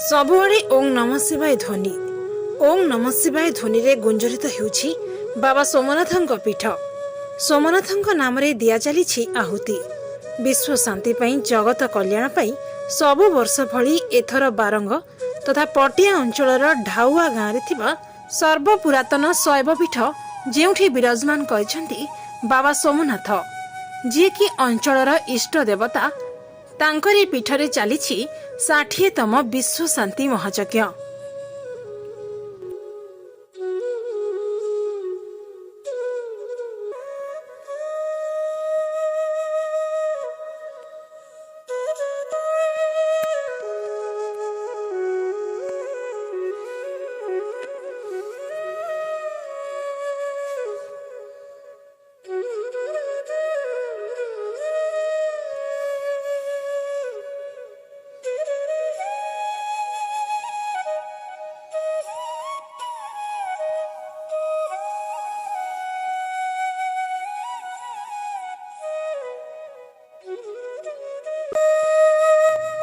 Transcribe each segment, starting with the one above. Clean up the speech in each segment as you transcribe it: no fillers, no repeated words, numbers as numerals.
सबुआड़े ओं नमः शिवाय ध्वनि। ओं नमः शिवाय ध्वनि रे गुंजरित हेउछि बाबा सोमनाथଙ୍କ पीठ। सोमनाथଙ୍କ नाम रे दिया चली आहुति। विश्व शांति पई जगत कल्याण पई सबु वर्ष भली एथर बारंग तथा पटिया अंचलर ढाउआ गाँव रे थिबा सर्व पुरातन शैवपीठ जेउठी विराजमान करिसंती बाबा सोमनाथ, जे कि अंचलर इष्ट देवता। तांकरी पीठरे चलीछि 60तम विश्व शांति महायज्ञ।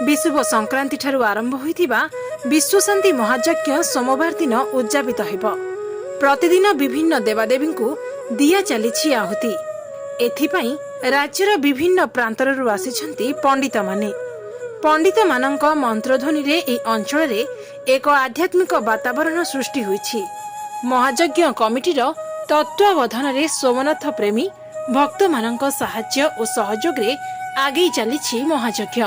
विशुभ संक्रांति ठारू आरंभ होइथिबा विश्व शांति महायज्ञ सोमवार दिन उद्यापित हेब। प्रतिदिन विभिन्न देवादेवी दिया चली आहुति। एथिपाई राज्यर विभिन्न प्रांतरु आसिछंती पंडित माने। पंडित मानक मंत्रध्वनि रे ए अंचल रे एक आध्यात्मिक वातावरण सृष्टि होइछि। महायज्ञ कमिटीर तत्वावधान रे सोमनाथ प्रेमी भक्त मानक साहाय्य और सहयोग रे आगे चली महायज्ञ।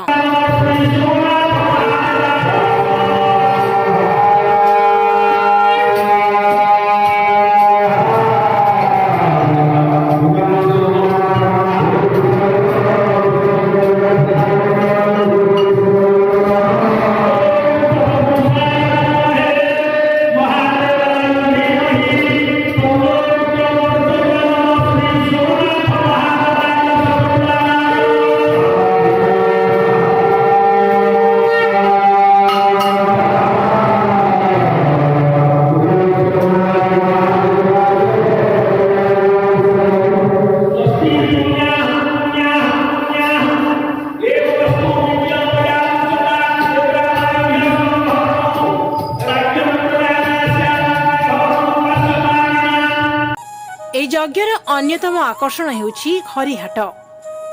यज्ञर अन्यतम आकर्षण हेउछि हरिहाट।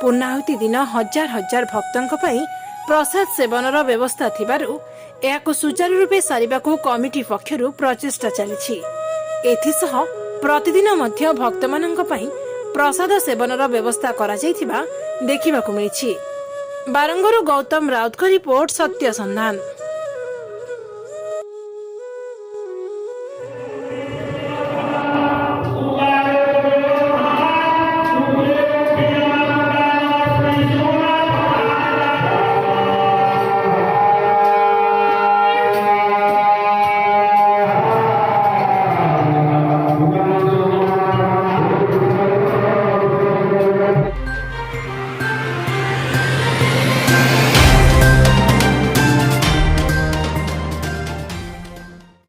पूर्णाहुति दिन हजार हजार भक्तंक पई प्रसाद सेवनर व्यवस्था थिबारु एहाको सुचारू रूपे सारिबाकू कमिटी पक्षरु प्रचेष्टा चलिछि। एथिसह प्रतिदिन मध्य भक्तमानंक पई प्रसाद सेवनर व्यवस्था करा जायथिबा देखिबाकू मिलिछि। बारंगरु गौतम राउतको रिपोर्ट, सत्य संधान।